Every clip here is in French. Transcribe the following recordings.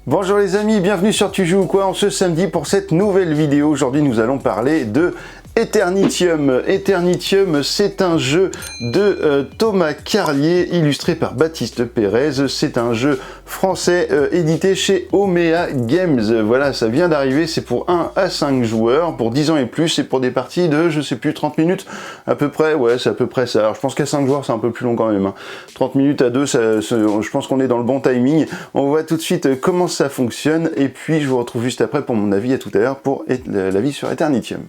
Bonjour les amis, bienvenue sur Tu joues ou quoi en ce samedi pour cette nouvelle vidéo. Aujourd'hui nous allons parler de Eternitium. Eternitium, c'est un jeu de Thomas Carlier, illustré par Baptiste Pérez. C'est un jeu français édité chez Omea Games. Voilà, ça vient d'arriver, c'est pour 1 à 5 joueurs, pour 10 ans et plus, et pour des parties de, je sais plus, 30 minutes à peu près. Ouais, c'est à peu près ça. Alors je pense qu'à 5 joueurs, c'est un peu plus long quand même. 30 minutes à 2, je pense qu'on est dans le bon timing. On voit tout de suite comment ça fonctionne, et puis je vous retrouve juste après pour mon avis à tout à l'heure pour l'avis sur Eternitium.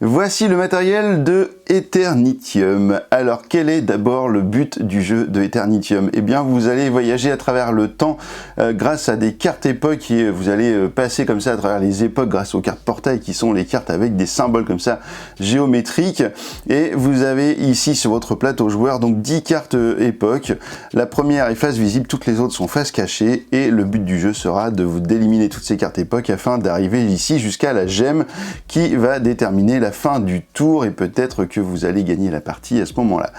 Voici le matériel de Eternitium. Alors quel est d'abord le but du jeu de Eternitium? Eh bien vous allez voyager à travers le temps grâce à des cartes époques et vous allez passer comme ça à travers les époques grâce aux cartes portail qui sont les cartes avec des symboles comme ça géométriques. Et vous avez ici sur votre plateau joueur donc 10 cartes époques. La première est face visible, toutes les autres sont face cachée et le but du jeu sera d'éliminer toutes ces cartes époques afin d'arriver ici jusqu'à la gemme qui va déterminer la fin du tour et peut-être que vous allez gagner la partie à ce moment-là.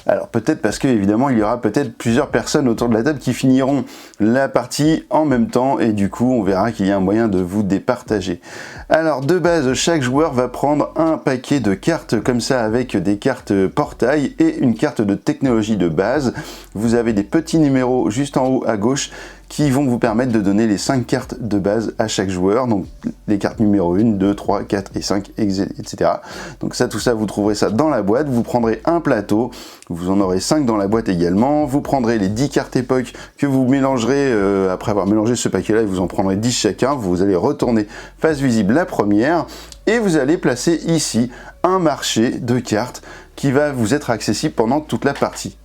Alors peut-être parce que évidemment il y aura peut-être plusieurs personnes autour de la table qui finiront la partie en même temps et du coup on verra qu'il y a un moyen de vous départager. Alors de base chaque joueur va prendre un paquet de cartes comme ça avec des cartes portail et une carte de technologie de base. Vous avez des petits numéros juste en haut à gauche qui vont vous permettre de donner les 5 cartes de base à chaque joueur, donc les cartes numéro 1, 2, 3, 4 et 5, etc. Donc ça, tout ça, vous trouverez ça dans la boîte, vous prendrez un plateau, vous en aurez 5 dans la boîte également, vous prendrez les 10 cartes époques que vous mélangerez, après avoir mélangé ce paquet-là, vous en prendrez 10 chacun, vous allez retourner face visible la première, et vous allez placer ici un marché de cartes qui va vous être accessible pendant toute la partie.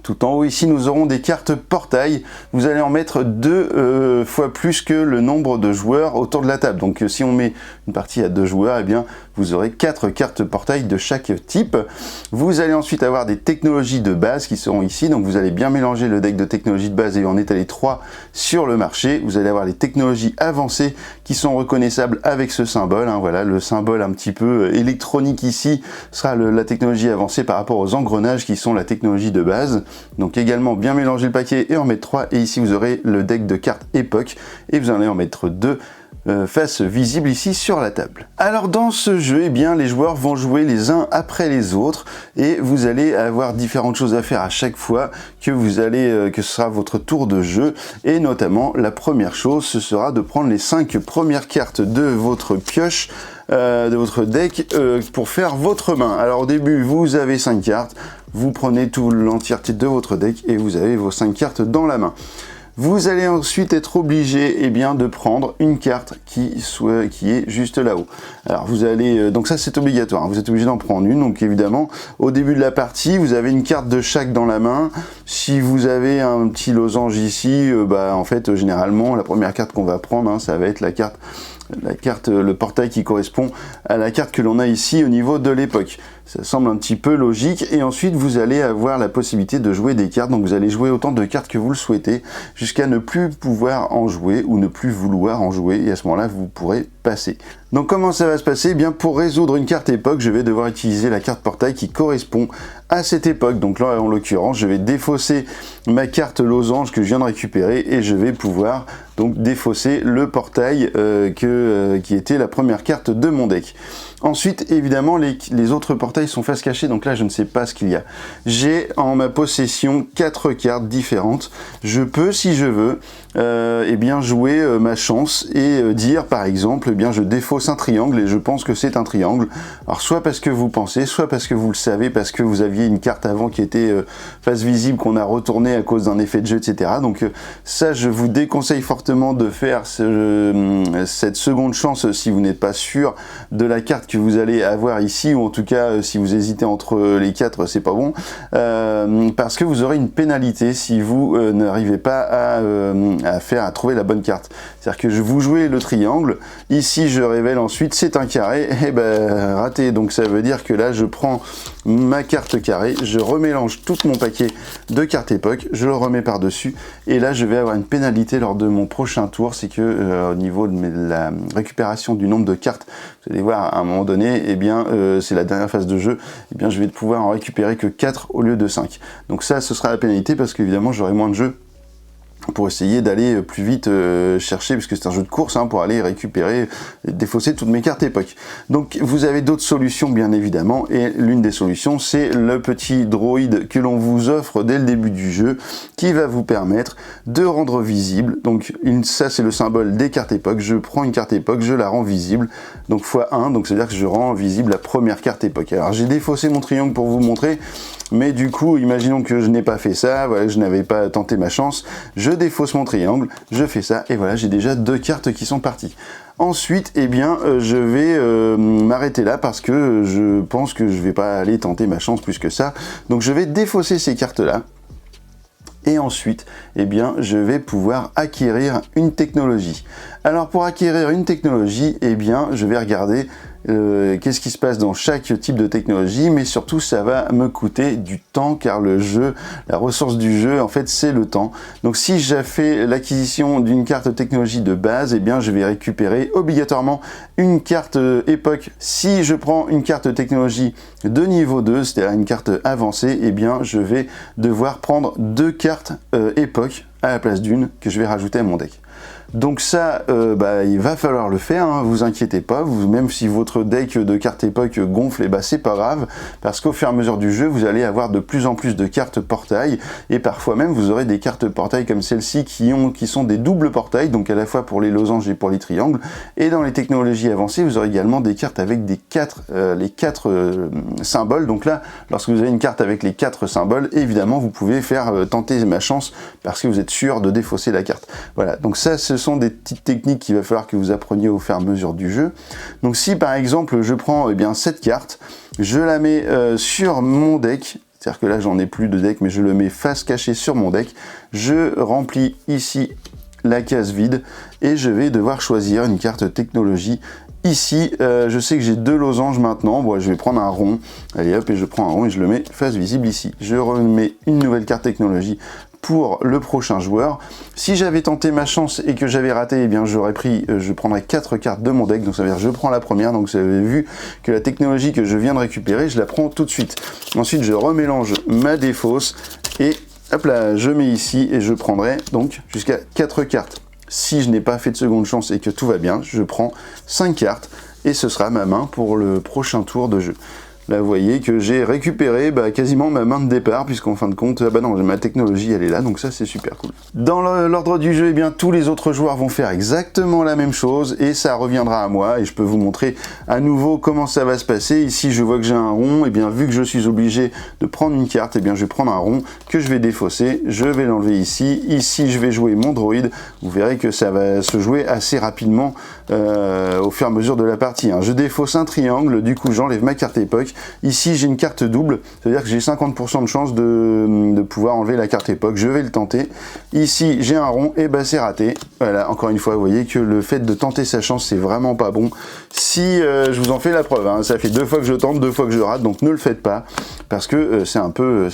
Tout en haut ici nous aurons des cartes portail, vous allez en mettre 2 fois plus que le nombre de joueurs autour de la table. Donc si on met une partie à 2 joueurs, eh bien vous aurez 4 cartes portail de chaque type. Vous allez ensuite avoir des technologies de base qui seront ici, donc vous allez bien mélanger le deck de technologies de base et en étaler 3 sur le marché. Vous allez avoir les technologies avancées qui sont reconnaissables avec ce symbole, hein, voilà, le symbole un petit peu électronique ici sera la technologie avancée par rapport aux engrenages qui sont la technologie de base. Donc également bien mélanger le paquet et en mettre 3, et ici vous aurez le deck de cartes époque et vous allez en mettre 2 face visible ici sur la table. Alors dans ce jeu, eh bien les joueurs vont jouer les uns après les autres et vous allez avoir différentes choses à faire à chaque fois que ce sera votre tour de jeu, et notamment la première chose ce sera de prendre les 5 premières cartes de votre pioche de votre deck pour faire votre main. Alors au début vous avez 5 cartes, vous prenez toute l'entièreté de votre deck et vous avez vos 5 cartes dans la main. Vous allez ensuite être obligé de prendre une carte qui est juste là-haut. Alors vous allez, donc ça c'est obligatoire, hein, vous êtes obligé d'en prendre une, donc évidemment au début de la partie vous avez une carte de chaque dans la main. Si vous avez un petit losange ici, en fait généralement la première carte qu'on va prendre, hein, ça va être la carte, le portail qui correspond à la carte que l'on a ici au niveau de l'époque. Ça semble un petit peu logique, et ensuite vous allez avoir la possibilité de jouer des cartes, donc vous allez jouer autant de cartes que vous le souhaitez, jusqu'à ne plus pouvoir en jouer ou ne plus vouloir en jouer, et à ce moment-là vous pourrez passer. Donc comment ça va se passer? Eh bien pour résoudre une carte époque, je vais devoir utiliser la carte portail qui correspond à cette époque. Donc là en l'occurrence, je vais défausser ma carte losange que je viens de récupérer et je vais pouvoir donc défausser le portail qui était la première carte de mon deck. Ensuite, évidemment, les autres portails sont face cachée, donc là, je ne sais pas ce qu'il y a. J'ai en ma possession 4 cartes différentes. Je peux, si je veux, jouer ma chance et dire, par exemple, je défausse un triangle et je pense que c'est un triangle. Alors, soit parce que vous pensez, soit parce que vous le savez, parce que vous aviez une carte avant qui était face visible, qu'on a retournée à cause d'un effet de jeu, etc. Donc, ça, je vous déconseille fortement de faire cette seconde chance si vous n'êtes pas sûr de la carte que vous allez avoir ici, ou en tout cas si vous hésitez entre les 4, c'est pas bon, parce que vous aurez une pénalité si vous n'arrivez pas à trouver la bonne carte. C'est-à-dire que vous jouez le triangle, ici je révèle ensuite c'est un carré, et ben raté. Donc ça veut dire que là je prends ma carte carré, je remélange tout mon paquet de cartes époque, je le remets par-dessus, et là je vais avoir une pénalité lors de mon prochain tour, c'est que au niveau de la récupération du nombre de cartes, vous allez voir à un moment donné, eh bien c'est la dernière phase de jeu, eh bien je vais pouvoir en récupérer que 4 au lieu de 5. Donc ça ce sera la pénalité parce qu'évidemment j'aurai moins de jeux pour essayer d'aller plus vite chercher, puisque c'est un jeu de course, hein, pour aller récupérer, défausser toutes mes cartes époque. Donc vous avez d'autres solutions bien évidemment, et l'une des solutions c'est le petit droïde que l'on vous offre dès le début du jeu, qui va vous permettre de rendre visible, donc ça c'est le symbole des cartes époque, je prends une carte époque, je la rends visible, donc x1, donc c'est à dire que je rends visible la première carte époque. Alors j'ai défaussé mon triangle pour vous montrer, mais du coup, imaginons que je n'ai pas fait ça, voilà, je n'avais pas tenté ma chance, je défausse mon triangle, je fais ça, et voilà, j'ai déjà 2 cartes qui sont parties. Ensuite, eh bien, je vais m'arrêter là parce que je pense que je ne vais pas aller tenter ma chance plus que ça. Donc je vais défausser ces cartes-là. Et ensuite, eh bien, je vais pouvoir acquérir une technologie. Alors pour acquérir une technologie, eh bien, je vais regarder qu'est-ce qui se passe dans chaque type de technologie, mais surtout ça va me coûter du temps, car le jeu, la ressource du jeu en fait c'est le temps. Donc si j'ai fait l'acquisition d'une carte technologie de base, eh bien je vais récupérer obligatoirement une carte époque. Si je prends une carte technologie de niveau 2, c'est-à-dire une carte avancée, eh bien je vais devoir prendre 2 cartes époque à la place d'une que je vais rajouter à mon deck. Donc ça, il va falloir le faire, hein, vous inquiétez pas, même si votre deck de cartes époque gonfle, c'est pas grave, parce qu'au fur et à mesure du jeu, vous allez avoir de plus en plus de cartes portail, et parfois même vous aurez des cartes portail comme celle-ci qui sont des doubles portails, donc à la fois pour les losanges et pour les triangles, et dans les technologies avancées, vous aurez également des cartes avec les 4 symboles. Donc là, lorsque vous avez une carte avec les 4 symboles, évidemment, vous pouvez faire tenter ma chance, parce que vous êtes sûr de défausser la carte. Voilà, donc ça, ce sont des petites techniques qu'il va falloir que vous appreniez au fur et à mesure du jeu. Donc si par exemple je prends cette carte, je la mets sur mon deck, c'est-à-dire que là j'en ai plus de deck, mais je le mets face cachée sur mon deck, je remplis ici la case vide et je vais devoir choisir une carte technologie. Ici, je sais que j'ai 2 losanges maintenant, bon, je vais prendre un rond, allez hop, et je prends un rond et je le mets face visible ici. Je remets une nouvelle carte technologie pour le prochain joueur. Si j'avais tenté ma chance et que j'avais raté, eh bien je prendrais 4 cartes de mon deck, donc ça veut dire que je prends la première, donc vous avez vu que la technologie que je viens de récupérer, je la prends tout de suite. Ensuite, je remélange ma défausse et hop là, je mets ici et je prendrai donc jusqu'à 4 cartes. Si je n'ai pas fait de seconde chance et que tout va bien, je prends 5 cartes et ce sera ma main pour le prochain tour de jeu. Là, vous voyez que j'ai récupéré quasiment ma main de départ, puisqu'en fin de compte, ma technologie, elle est là, donc ça, c'est super cool. Dans l'ordre du jeu, eh bien, tous les autres joueurs vont faire exactement la même chose, et ça reviendra à moi, et je peux vous montrer à nouveau comment ça va se passer. Ici, je vois que j'ai un rond, et bien, vu que je suis obligé de prendre une carte, eh bien, je vais prendre un rond que je vais défausser, je vais l'enlever ici. Ici, je vais jouer mon droïde. Vous verrez que ça va se jouer assez rapidement au fur et à mesure de la partie, hein. Je défausse un triangle, du coup, j'enlève ma carte époque. Ici, j'ai une carte double, c'est-à-dire que j'ai 50% de chance de pouvoir enlever la carte époque. Je vais le tenter. Ici, j'ai un rond, et c'est raté. Voilà, encore une fois, vous voyez que le fait de tenter sa chance, c'est vraiment pas bon. Si je vous en fais la preuve, hein, ça fait 2 fois que je tente, 2 fois que je rate, donc ne le faites pas, parce que ça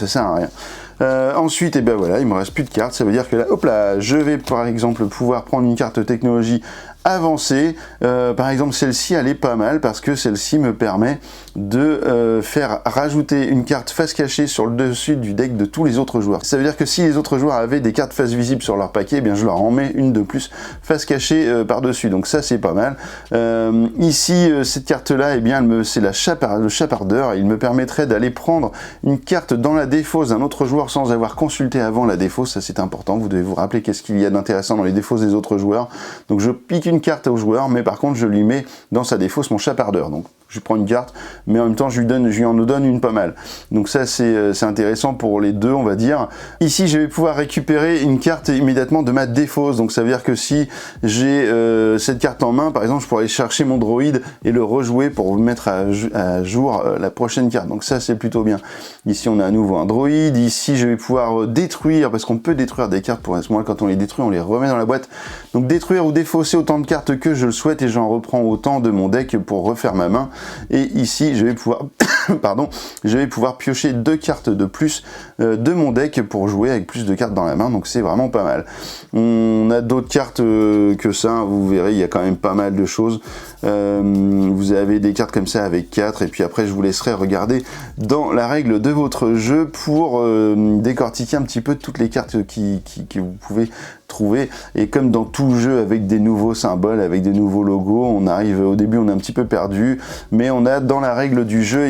sert à rien. Ensuite, voilà, il me reste plus de cartes, ça veut dire que là, hop là, je vais par exemple pouvoir prendre une carte technologie avancée. Par exemple, celle-ci, elle est pas mal parce que celle-ci me permet de faire rajouter une carte face cachée sur le dessus du deck de tous les autres joueurs. Ça veut dire que si les autres joueurs avaient des cartes face visibles sur leur paquet, eh bien je leur en mets une de plus face cachée par-dessus. Donc ça, c'est pas mal. Ici, cette carte-là, eh bien, c'est le chapardeur. Il me permettrait d'aller prendre une carte dans la défausse d'un autre joueur sans avoir consulté avant la défausse. Ça, c'est important. Vous devez vous rappeler qu'est-ce qu'il y a d'intéressant dans les défausses des autres joueurs. Donc je pique une carte au joueur, mais par contre, je lui mets dans sa défausse mon chapardeur. Donc je prends une carte, mais en même temps je lui en donne une pas mal. Donc ça c'est intéressant pour les deux, on va dire. Ici je vais pouvoir récupérer une carte immédiatement de ma défausse, donc ça veut dire que si j'ai cette carte en main, par exemple, je pourrais aller chercher mon droïde et le rejouer pour mettre à jour la prochaine carte. Donc ça c'est plutôt bien. Ici on a à nouveau un droïde, ici je vais pouvoir détruire, parce qu'on peut détruire des cartes, pour à ce moment-là quand on les détruit on les remet dans la boîte. Donc détruire ou défausser autant de cartes que je le souhaite et j'en reprends autant de mon deck pour refaire ma main. Et ici je vais pouvoir pardon, je vais pouvoir piocher 2 cartes de plus de mon deck pour jouer avec plus de cartes dans la main, donc c'est vraiment pas mal. On a d'autres cartes que ça, vous verrez, il y a quand même pas mal de choses. Vous avez des cartes comme ça avec 4, et puis après je vous laisserai regarder dans la règle de votre jeu pour décortiquer un petit peu toutes les cartes que vous pouvez trouver. Et comme dans tout jeu avec des nouveaux symboles, avec des nouveaux logos, on arrive au début on est un petit peu perdu, mais on a dans la règle du jeu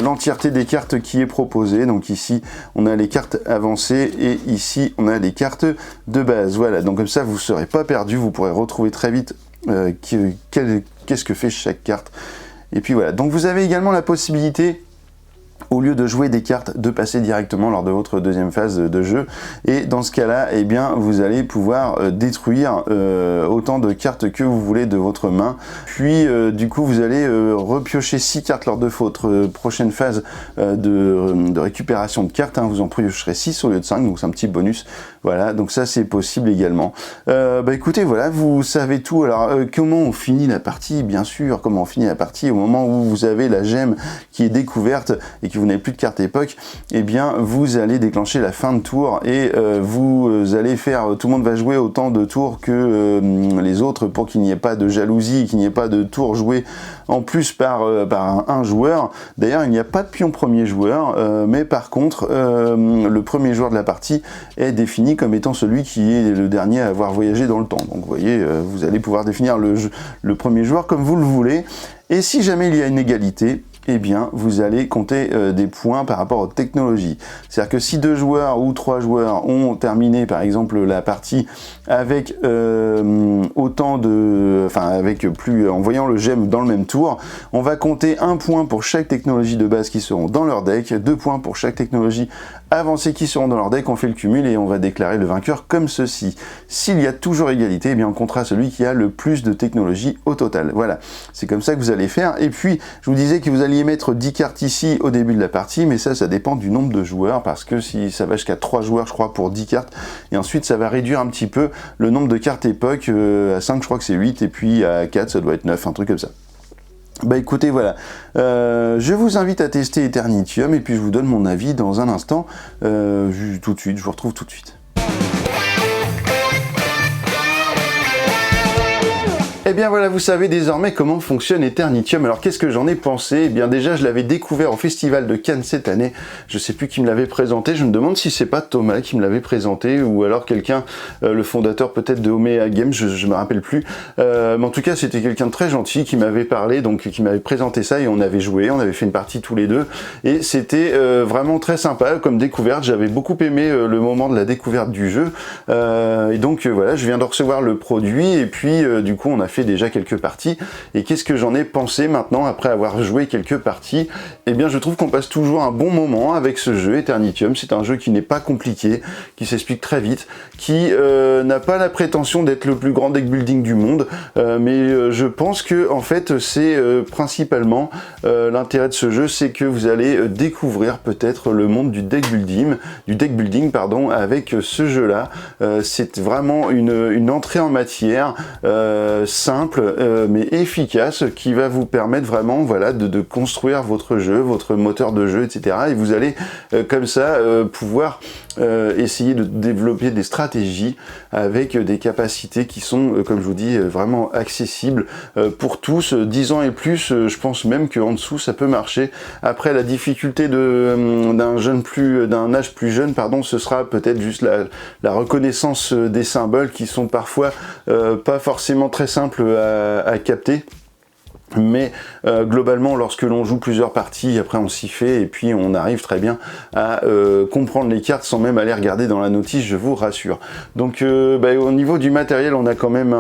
l'entièreté des cartes qui est proposée. Donc ici on a les cartes avancées et ici on a les cartes de base. Voilà, donc comme ça vous ne serez pas perdu, vous pourrez retrouver très vite qu'est-ce que fait chaque carte. Et puis voilà, donc vous avez également la possibilité, au lieu de jouer des cartes, de passer directement lors de votre deuxième phase de jeu. Et dans ce cas-là, eh bien, vous allez pouvoir détruire autant de cartes que vous voulez de votre main. Puis, du coup, vous allez repiocher 6 cartes lors de votre prochaine phase de récupération de cartes. Vous en piocherez 6 au lieu de 5, donc c'est un petit bonus. Voilà, donc ça, c'est possible également. Écoutez, voilà, vous savez tout. Alors, comment on finit la partie? Bien sûr, comment on finit la partie au moment où vous avez la gemme qui est découverte et que vous n'avez plus de carte époque, eh bien vous allez déclencher la fin de tour et vous allez faire, tout le monde va jouer autant de tours que les autres pour qu'il n'y ait pas de jalousie, qu'il n'y ait pas de tour joué en plus par un joueur. D'ailleurs il n'y a pas de pion premier joueur, mais par contre le premier joueur de la partie est défini comme étant celui qui est le dernier à avoir voyagé dans le temps. Donc vous voyez, vous allez pouvoir définir le premier joueur comme vous le voulez, et si jamais il y a une égalité, eh bien, vous allez compter des points par rapport aux technologies. C'est-à-dire que si 2 joueurs ou 3 joueurs ont terminé, par exemple, la partie avec en voyant le gemme dans le même tour, on va compter 1 point pour chaque technologie de base qui seront dans leur deck, 2 points pour chaque technologie avancée qui seront dans leur deck, on fait le cumul et on va déclarer le vainqueur comme ceci. S'il y a toujours égalité, eh bien on comptera celui qui a le plus de technologies au total. Voilà, c'est comme ça que vous allez faire. Et puis, je vous disais que vous alliez mettre 10 cartes ici au début de la partie, mais ça dépend du nombre de joueurs, parce que si ça va jusqu'à 3 joueurs, je crois, pour 10 cartes, et ensuite ça va réduire un petit peu le nombre de cartes époque, à 5 je crois que c'est 8, et puis à 4 ça doit être 9, un truc comme ça. Écoutez, voilà, je vous invite à tester Eternitium, et puis je vous donne mon avis dans un instant, tout de suite, je vous retrouve tout de suite. Eh bien voilà, vous savez désormais comment fonctionne Eternitium. Alors qu'est-ce que j'en ai pensé? Eh bien déjà, je l'avais découvert au Festival de Cannes cette année. Je sais plus qui me l'avait présenté. Je me demande si c'est pas Thomas qui me l'avait présenté ou alors quelqu'un, le fondateur peut-être de Omega Games, je me rappelle plus. Mais en tout cas, c'était quelqu'un de très gentil qui m'avait parlé, donc qui m'avait présenté ça et on avait joué, on avait fait une partie tous les deux et c'était vraiment très sympa comme découverte. J'avais beaucoup aimé le moment de la découverte du jeu et donc voilà, je viens de recevoir le produit et puis du coup on a fait déjà quelques parties. Et qu'est-ce que j'en ai pensé maintenant après avoir joué quelques parties? Eh bien je trouve qu'on passe toujours un bon moment avec ce jeu Eternitium. C'est un jeu qui n'est pas compliqué, qui s'explique très vite, qui n'a pas la prétention d'être le plus grand deck building du monde, mais je pense que en fait c'est principalement l'intérêt de ce jeu, c'est que vous allez découvrir peut-être le monde du deck building avec ce jeu là. C'est vraiment une entrée en matière simple mais efficace qui va vous permettre vraiment de construire votre jeu, votre moteur de jeu, etc. Et vous allez comme ça pouvoir essayer de développer des stratégies avec des capacités qui sont, comme je vous dis, vraiment accessibles pour tous. 10 ans et plus, je pense même qu'en dessous ça peut marcher. Après, la difficulté d'un âge plus jeune, ce sera peut-être juste la reconnaissance des symboles qui sont parfois pas forcément très simples à capter. Mais globalement, lorsque l'on joue plusieurs parties, après on s'y fait et puis on arrive très bien à comprendre les cartes sans même aller regarder dans la notice, je vous rassure. Donc au niveau du matériel, on a quand même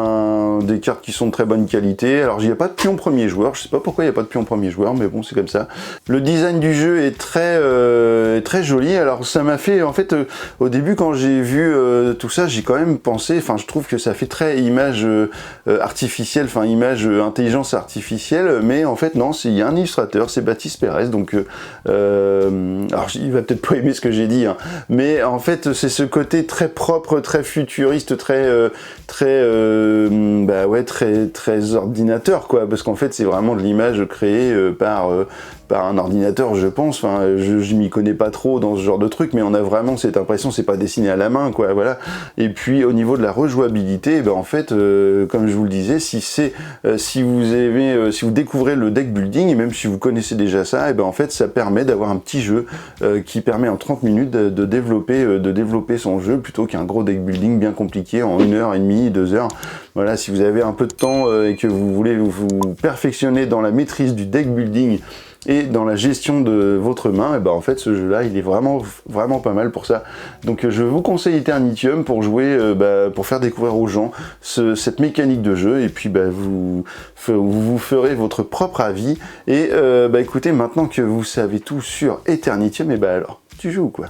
des cartes qui sont de très bonne qualité. Alors il n'y a pas de pion premier joueur, je sais pas pourquoi il n'y a pas de pion premier joueur, mais bon c'est comme ça. Le design du jeu est très joli. Alors ça m'a fait, en fait, au début quand j'ai vu tout ça, j'ai quand même pensé, enfin je trouve que ça fait très image artificielle, enfin image intelligence artificielle. Mais en fait non, il y a un illustrateur, c'est Baptiste Pérez, donc alors il va peut-être pas aimer ce que j'ai dit, hein, mais en fait c'est ce côté très propre, très futuriste, très ordinateur quoi, parce qu'en fait c'est vraiment de l'image créée par un ordinateur, je pense. Enfin, je m'y connais pas trop dans ce genre de truc, mais on a vraiment cette impression, c'est pas dessiné à la main, quoi, voilà. Et puis au niveau de la rejouabilité, en fait, comme je vous le disais, si vous découvrez le deck building, et même si vous connaissez déjà ça, en fait, ça permet d'avoir un petit jeu qui permet en 30 minutes de développer son jeu, plutôt qu'un gros deck building bien compliqué en 1h30, 2 heures. Voilà, si vous avez un peu de temps et que vous voulez vous perfectionner dans la maîtrise du deck building et dans la gestion de votre main, en fait ce jeu là il est vraiment pas mal pour ça. Donc je vous conseille Eternitium pour jouer, pour faire découvrir aux gens cette mécanique de jeu, et puis vous ferez votre propre avis. Et écoutez, maintenant que vous savez tout sur Eternitium, alors tu joues quoi.